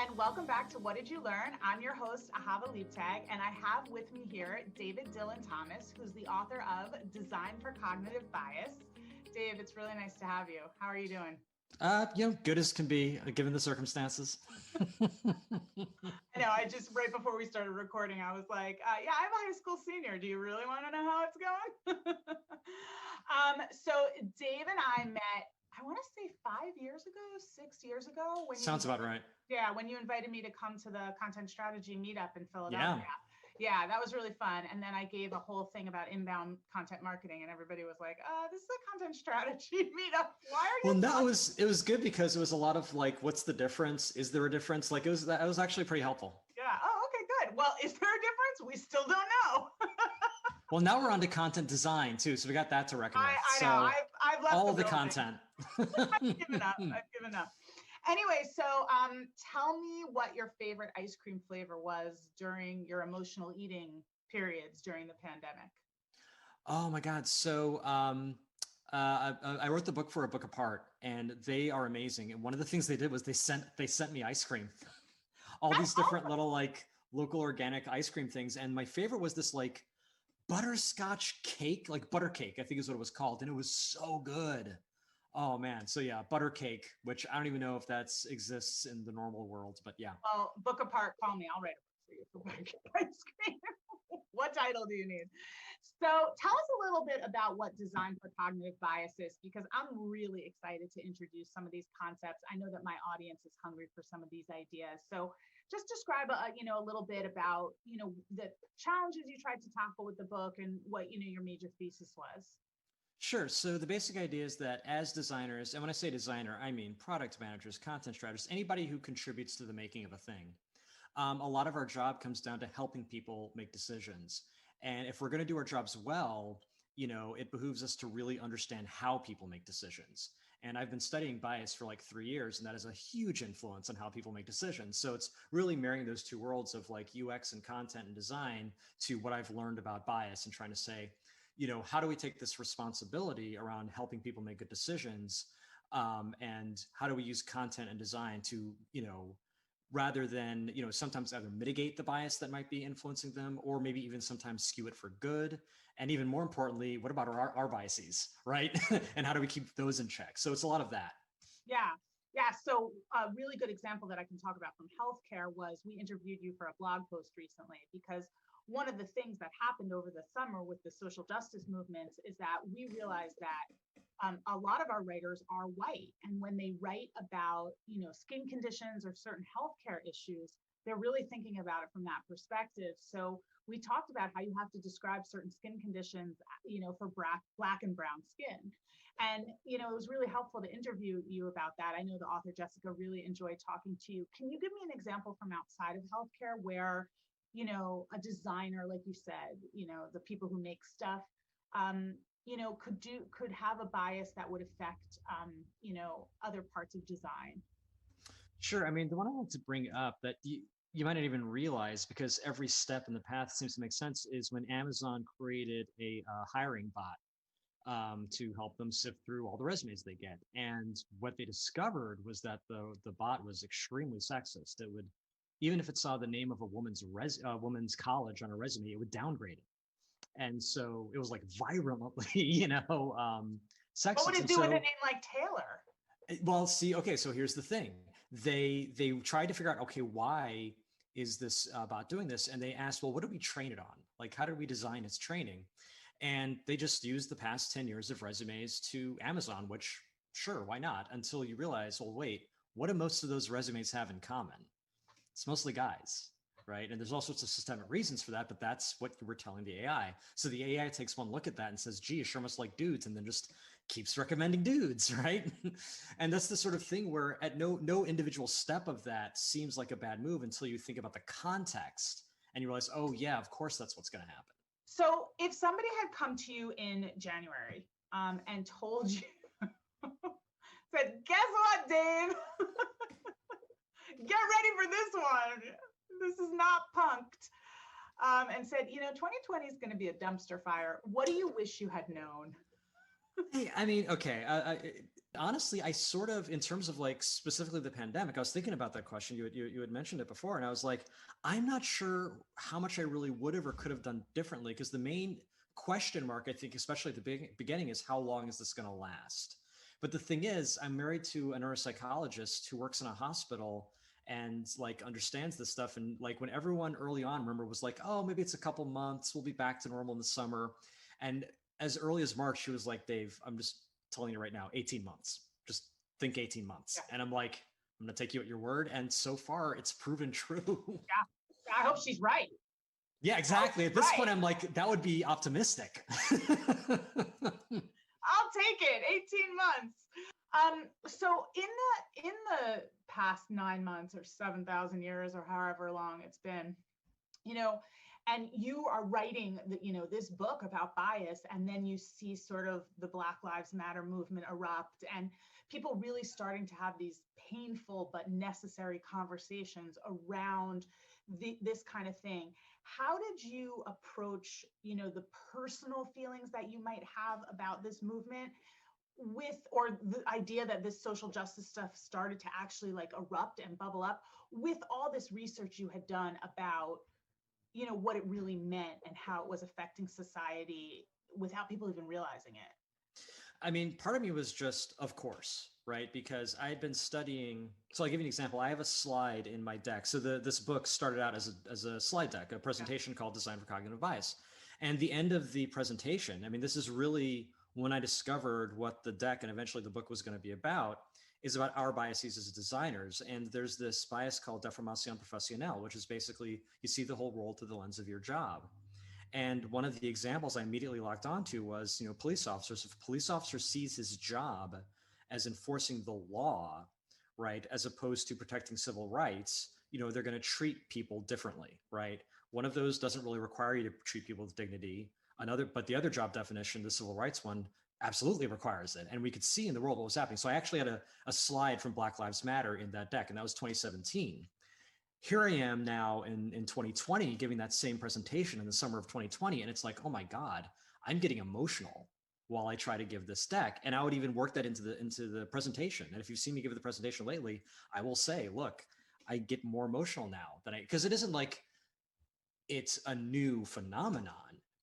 and welcome back to What Did You Learn? I'm your host, Ahava, and I have with me here David Dylan Thomas, who's the author of Design for Cognitive Bias. Dave, it's really nice to have you. How are you doing? Good as can be, given the circumstances. I know, I just, right before we started recording, I was like, yeah, I'm a high school senior. Do you really want to know how it's going? So Dave and I met, I want to say 5 years ago, 6 years ago. Sounds about right. Yeah, when you invited me to come to the content strategy meetup in Yeah. Philadelphia. Yeah, that was really fun. And then I gave a whole thing about inbound content marketing, and everybody was like, this is a content strategy meetup. Why are you Well, no, it was good because it was a lot of like, what's the difference? Is there a difference? Like that was actually pretty helpful. Yeah. Oh, okay, good. Well, is there a difference? We still don't know. Well, now we're on to content design too, so we got that to reckon with. I know. I've left all the the content. I've given up. I've given up. Anyway, so tell me what your favorite ice cream flavor was during your emotional eating periods during the pandemic. Oh my God. So I wrote the book for A Book Apart, and they are amazing. And one of the things they did was they sent me ice cream, all these different little like local organic ice cream things. And my favorite was this like butterscotch cake, like butter cake, I think is what it was called, and it was so good. Oh man. So yeah, butter cake, which I don't even know if that exists in the normal world, but yeah. Well, Book Apart, call me. I'll write a book for you for butter cake ice cream. What title do you need? So tell us a little bit about what design for cognitive bias is, because I'm really excited to introduce some of these concepts. I know that my audience is hungry for some of these ideas. So just describe a little bit about, the challenges you tried to tackle with the book and what, your major thesis was. Sure. So the basic idea is that as designers, and when I say designer, I mean product managers, content strategists, anybody who contributes to the making of a thing. A lot of our job comes down to helping people make decisions. And if we're going to do our jobs well, it behooves us to really understand how people make decisions. And I've been studying bias for like 3 years, and that is a huge influence on how people make decisions. So it's really marrying those two worlds of like UX and content and design to what I've learned about bias and trying to say, how do we take this responsibility around helping people make good decisions? And how do we use content and design to, rather than, sometimes either mitigate the bias that might be influencing them, or maybe even sometimes skew it for good. And even more importantly, what about our biases, right? And how do we keep those in check? So it's a lot of that. Yeah. Yeah. So a really good example that I can talk about from healthcare was we interviewed you for a blog post recently, because one of the things that happened over the summer with the social justice movements is that we realized that a lot of our writers are white. And when they write about, skin conditions or certain healthcare issues, they're really thinking about it from that perspective. So we talked about how you have to describe certain skin conditions, for black and brown skin. And, it was really helpful to interview you about that. I know the author Jessica really enjoyed talking to you. Can you give me an example from outside of healthcare where, a designer, like you said, the people who make stuff, could have a bias that would affect, other parts of design? Sure. I mean, the one I want to bring up that you might not even realize, because every step in the path seems to make sense, is when Amazon created a hiring bot to help them sift through all the resumes they get. And what they discovered was that the bot was extremely sexist. It would, even if it saw the name of a woman's college on a resume, it would downgrade it. And so it was like virulently, sexist. What would it do with a name like Taylor? Well, see, okay, so here's the thing. They tried to figure out, okay, why is this bot doing this? And they asked, well, what did we train it on? Like, how did we design its training? And they just used the past 10 years of resumes to Amazon, which, sure, why not? Until you realize, well, wait, what do most of those resumes have in common? It's mostly guys, right? And there's all sorts of systemic reasons for that, but that's what you were telling the AI. So the AI takes one look at that and says, gee, you sure must like dudes, and then just keeps recommending dudes, right? And that's the sort of thing where at no individual step of that seems like a bad move until you think about the context and you realize, oh yeah, of course that's what's going to happen. So if somebody had come to you in January and told you, said, guess what, Dave? Get ready for this one. This is not punked. And said, 2020 is going to be a dumpster fire. What do you wish you had known? Hey, I mean, okay. Honestly, I sort of, in terms of like specifically the pandemic, I was thinking about that question. You had mentioned it before, and I was like, I'm not sure how much I really would have or could have done differently, because the main question mark, I think, especially at the beginning, is how long is this going to last? But the thing is, I'm married to a neuropsychologist who works in a hospital and like understands this stuff. And like when everyone early on, remember, was like, oh, maybe it's a couple months, we'll be back to normal in the summer. And as early as March, she was like, Dave, I'm just telling you right now, 18 months. Just think 18 months. Yeah. And I'm like, I'm going to take you at your word. And so far, it's proven true. Yeah. I hope she's right. Yeah, exactly. At this point, I'm like, that would be optimistic. I'll take it. 18 months. So in the past 9 months or 7,000 years or however long it's been, you know, and you are writing this book about bias, and then you see sort of the Black Lives Matter movement erupt, and people really starting to have these painful but necessary conversations around this kind of thing. How did you approach, the personal feelings that you might have about this movement, with, or the idea that this social justice stuff started to actually like erupt and bubble up, with all this research you had done about what it really meant and how it was affecting society without people even realizing it? I mean, part of me was just, of course, right? Because I had been studying. So I'll give you an example. I have a slide in my deck. So this book started out as a slide deck, a presentation called Design for Cognitive Bias. And the end of the presentation, I mean, this is really when I discovered what the deck and eventually the book was going to be about, is about our biases as designers. And there's this bias called deformation professionnelle, which is basically you see the whole world through the lens of your job. And one of the examples I immediately locked onto was, police officers. If a police officer sees his job as enforcing the law, right, as opposed to protecting civil rights, they're going to treat people differently, right? One of those doesn't really require you to treat people with dignity. But the other job definition, the civil rights one, absolutely requires it. And we could see in the world what was happening. So I actually had a slide from Black Lives Matter in that deck, and that was 2017. Here I am now in 2020 giving that same presentation in the summer of 2020. And it's like, oh my God, I'm getting emotional while I try to give this deck. And I would even work that into the presentation. And if you've seen me give the presentation lately, I will say, look, I get more emotional now because it isn't like it's a new phenomenon.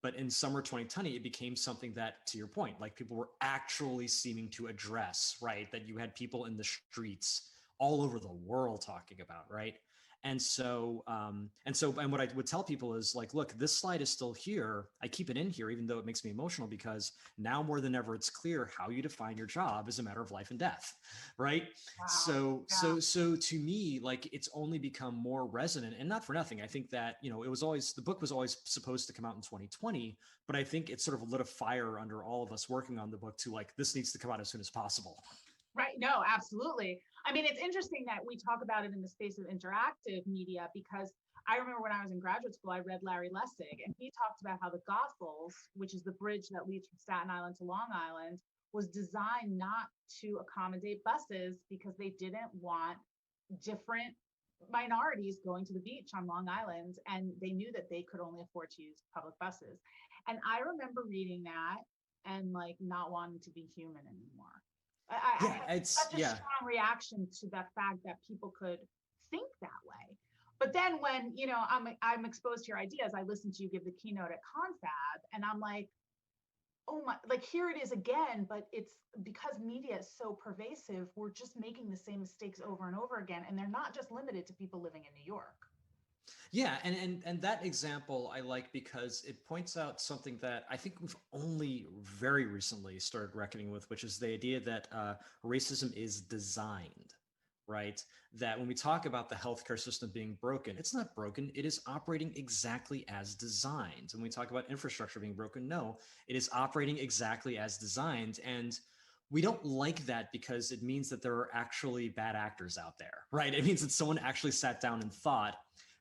But in summer 2020, it became something that, to your point, like people were actually seeming to address, right? That you had people in the streets all over the world talking about, right? And what I would tell people is like, look, this slide is still here. I keep it in here, even though it makes me emotional, because now more than ever, it's clear how you define your job is a matter of life and death, right? Wow. So to me, like it's only become more resonant, and not for nothing. I think that, the book was always supposed to come out in 2020, but I think it sort of lit a fire under all of us working on the book to like, this needs to come out as soon as possible. Right. No, absolutely. I mean, it's interesting that we talk about it in the space of interactive media, because I remember when I was in graduate school, I read Larry Lessig, and he talked about how the Goethals, which is the bridge that leads from Staten Island to Long Island, was designed not to accommodate buses because they didn't want different minorities going to the beach on Long Island, and they knew that they could only afford to use public buses. And I remember reading that and like not wanting to be human anymore. I had such a strong reaction to the fact that people could think that way. But then when, I'm exposed to your ideas, I listened to you give the keynote at Confab, and I'm like, oh my, like here it is again, but it's because media is so pervasive, we're just making the same mistakes over and over again. And they're not just limited to people living in New York. Yeah, and that example I like because it points out something that I think we've only very recently started reckoning with, which is the idea that racism is designed, right? That when we talk about the healthcare system being broken, it's not broken. It is operating exactly as designed. When we talk about infrastructure being broken, no, it is operating exactly as designed. And we don't like that because it means that there are actually bad actors out there, right? It means that someone actually sat down and thought,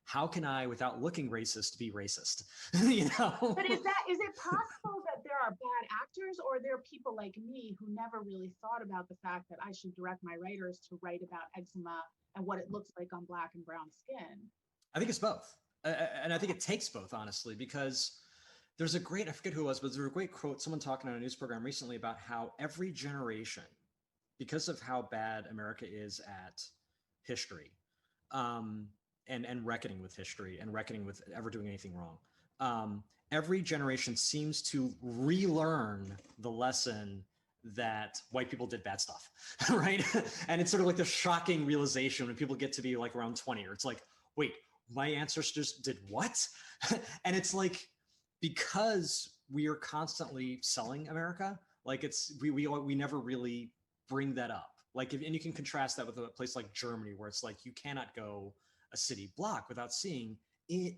how can I, without looking racist, be racist? But is it possible that there are bad actors, or there are people like me who never really thought about the fact that I should direct my writers to write about eczema and what it looks like on Black and brown skin? I think it's both. And I think it takes both, honestly, because there's a great, I forget who it was, but there's a great quote, someone talking on a news program recently about how every generation because of how bad America is at history, um, and reckoning with history and reckoning with ever doing anything wrong. Every generation seems to relearn the lesson that white people did bad stuff, right? And it's sort of like the shocking realization when people get to be like around 20, or it's like, wait, my ancestors did what? And it's like, because we are constantly selling America, like we never really bring that up. Like, and you can contrast that with a place like Germany, where it's like you cannot go a city block without seeing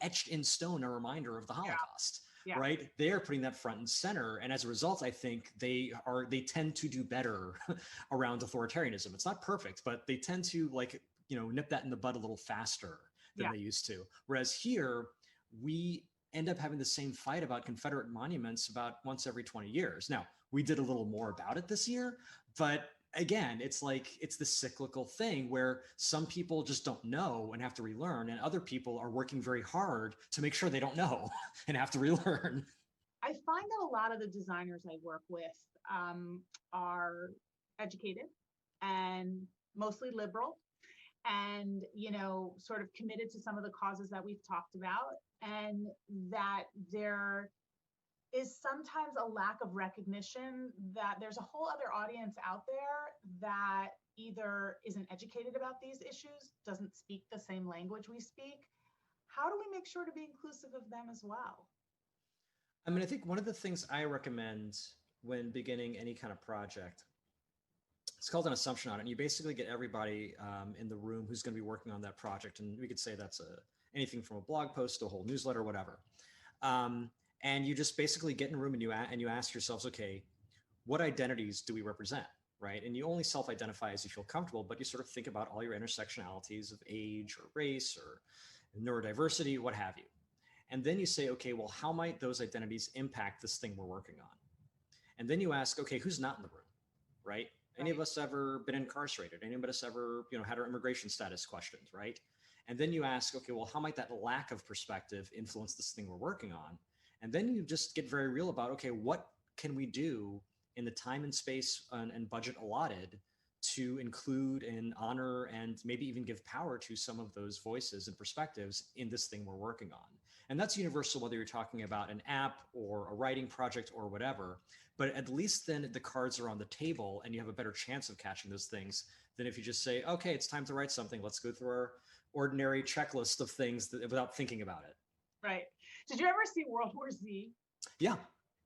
etched in stone a reminder of the Holocaust. Yeah. Right, they're putting that front and center, and as a result, I think they tend to do better around authoritarianism. It's not perfect, but they tend to, like, nip that in the bud a little faster than they used to. Whereas here, we end up having the same fight about Confederate monuments about once every 20 years. Now, we did a little more about it this year, but again, it's like, it's the cyclical thing where some people just don't know and have to relearn, and other people are working very hard to make sure they don't know and have to relearn. I find that a lot of the designers I work with are educated and mostly liberal, and sort of committed to some of the causes that we've talked about, and that there is sometimes a lack of recognition that there's a whole other audience out there that either isn't educated about these issues, doesn't speak the same language we speak. How do we make sure to be inclusive of them as well? I mean, I think one of the things I recommend when beginning any kind of project, it's called an assumption audit. And you basically get everybody in the room who's going to be working on that project. And we could say that's anything from a blog post to a whole newsletter, whatever. And you just basically get in a room and you ask yourselves, okay, what identities do we represent, right? And you only self-identify as you feel comfortable, but you sort of think about all your intersectionalities of age or race or neurodiversity, what have you. And then you say, okay, well, how might those identities impact this thing we're working on? And then you ask, okay, who's not in the room, right? Any of us ever been incarcerated? Any of us ever, had our immigration status questioned, right? And then you ask, okay, well, how might that lack of perspective influence this thing we're working on? And then you just get very real about, okay, what can we do in the time and space and budget allotted to include and honor and maybe even give power to some of those voices and perspectives in this thing we're working on? And that's universal, whether you're talking about an app or a writing project or whatever. But at least then the cards are on the table and you have a better chance of catching those things than if you just say, okay, it's time to write something. Let's go through our ordinary checklist of things without thinking about it. Right. Did you ever see World War Z? Yeah.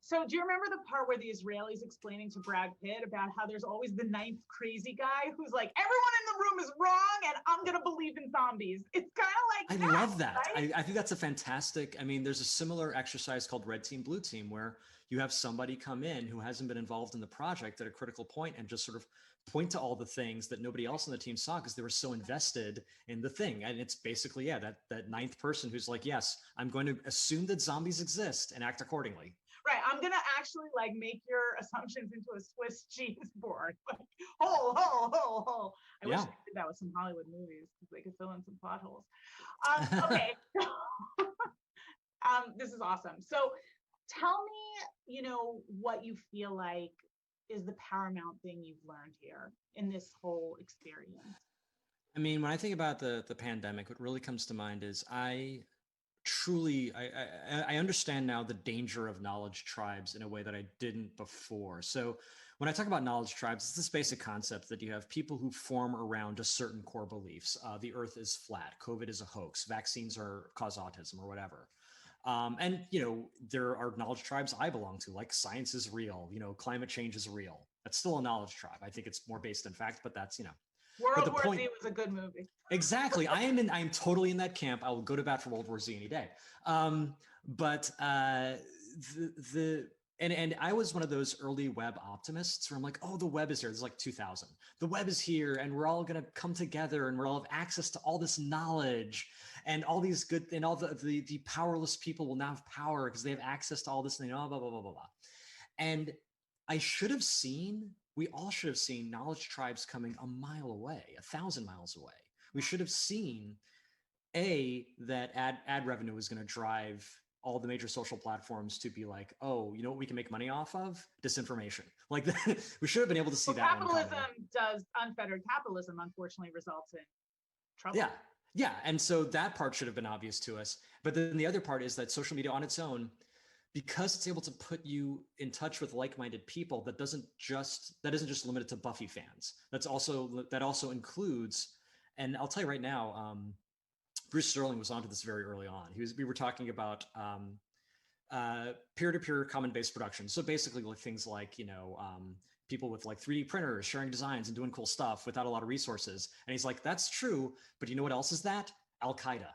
So do you remember the part where the Israelis explaining to Brad Pitt about how there's always the ninth crazy guy who's like, everyone in the room is wrong and I'm going to believe in zombies? It's kind of like I love that. Right? I think that's a fantastic, I mean, there's a similar exercise called Red Team, Blue Team, where you have somebody come in who hasn't been involved in the project at a critical point and just sort of point to all the things that nobody else on the team saw because they were so invested in the thing. And it's basically, yeah, that ninth person who's like, yes, I'm going to assume that zombies exist and act accordingly. Right. I'm going to actually like make your assumptions into a Swiss cheese board. Like, ho. I wish I did that with some Hollywood movies because they could fill in some plot holes. Okay. This is awesome. So tell me, what you feel like is the paramount thing you've learned here in this whole experience. I mean, when I think about the pandemic, what really comes to mind is I understand now the danger of knowledge tribes in a way that I didn't before. So when I talk about knowledge tribes, it's this basic concept that you have people who form around a certain core beliefs. The earth is flat, COVID is a hoax, vaccines cause autism or whatever. And, there are knowledge tribes I belong to, like science is real, climate change is real. That's still a knowledge tribe. I think it's more based in fact, but that's, World War Z was a good movie. Exactly. I am totally in that camp. I will go to bat for World War Z any day. But and I was one of those early web optimists where I'm like, oh, the web is here. This is like 2000. The web is here and we're all going to come together and we'll have access to all this knowledge and all these good, and all the powerless people will now have power because they have access to all this and blah, blah, blah, blah, blah. And we all should have seen knowledge tribes coming a mile away, 1,000 miles away. We should have seen that ad revenue was going to drive all the major social platforms to be like, oh, you know what we can make money off of? Disinformation. Like we should have been able to see well, that capitalism one coming. does unfettered capitalism unfortunately results in trouble. Yeah. Yeah. And so that part should have been obvious to us. But then the other part is that social media on its own, because it's able to put you in touch with like-minded people, that isn't just limited to Buffy fans. That also includes, and I'll tell you right now, Bruce Sterling was onto this very early on. We were talking about peer-to-peer common-based production. So basically, like things like people with like 3D printers sharing designs and doing cool stuff without a lot of resources. And he's like, that's true, but you know what else is that? Al Qaeda.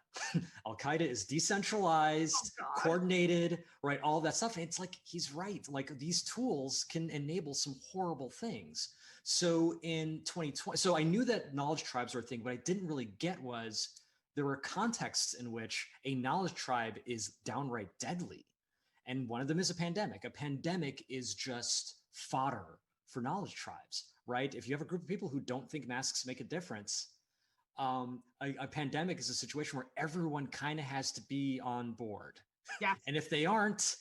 Al Qaeda is decentralized, coordinated, right? All that stuff. And it's like he's right. Like these tools can enable some horrible things. So in 2020, so I knew that knowledge tribes were a thing. What I didn't really get was there were contexts in which a knowledge tribe is downright deadly. And one of them is a pandemic. A pandemic is just fodder for knowledge tribes, right? If you have a group of people who don't think masks make a difference, a pandemic is a situation where everyone kind of has to be on board. Yes. And if they aren't,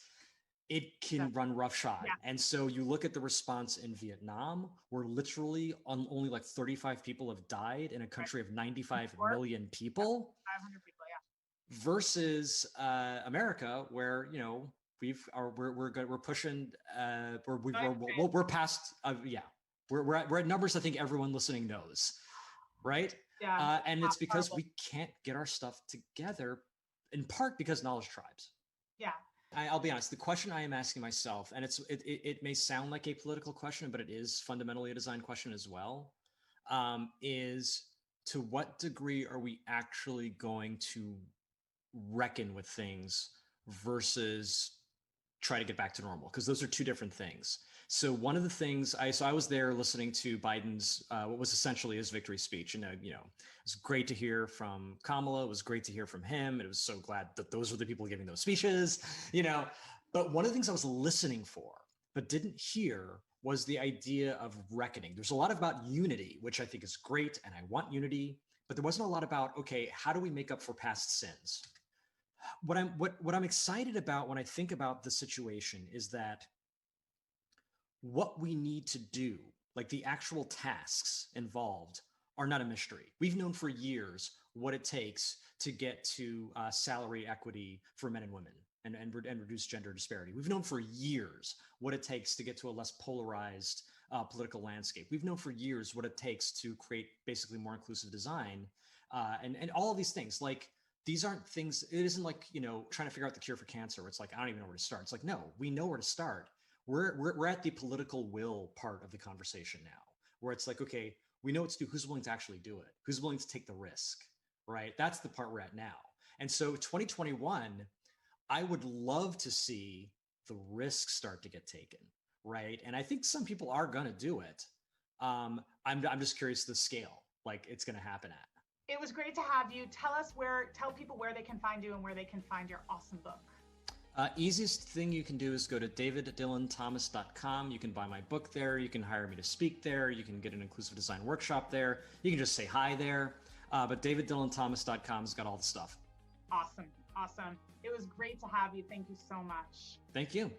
it can run roughshod. Yeah. And so you look at the response in Vietnam, where literally only like 35 people have died in a country of 95 million people. 500 people, yeah. Versus America, where we're pushing we're past we're at numbers I think everyone listening knows, right? Yeah. And it's because we can't get our stuff together, in part because knowledge tribes. Yeah. I'll be honest, the question I am asking myself, and it may sound like a political question, but it is fundamentally a design question as well, is to what degree are we actually going to reckon with things versus try to get back to normal? Because those are two different things. So one of the things I was there listening to Biden's what was essentially his victory speech, and it was great to hear from Kamala. It was great to hear from him. And it was so glad that those were the people giving those speeches, But one of the things I was listening for but didn't hear was the idea of reckoning. There's a lot about unity, which I think is great, and I want unity, but there wasn't a lot about, okay, how do we make up for past sins? What I'm excited about when I think about the situation is that what we need to do, like the actual tasks involved, are not a mystery. We've known for years what it takes to get to salary equity for men and women and reduce gender disparity. We've known for years what it takes to get to a less polarized political landscape. We've known for years what it takes to create basically more inclusive design and all of these things. Like, these aren't things, it isn't like, trying to figure out the cure for cancer. It's like, I don't even know where to start. It's like, no, we know where to start. We're at the political will part of the conversation now, where it's like, okay, we know what to do. Who's willing to actually do it? Who's willing to take the risk, right? That's the part we're at now. And so 2021, I would love to see the risk start to get taken, right? And I think some people are going to do it. I'm just curious the scale, like it's going to happen at. It was great to have you. Tell people where they can find you and where they can find your awesome book. Easiest thing you can do is go to daviddylan-thomas.com. You can buy my book there. You can hire me to speak there. You can get an inclusive design workshop there. You can just say hi there. But daviddylan-thomas.com has got all the stuff. Awesome. It was great to have you. Thank you so much. Thank you.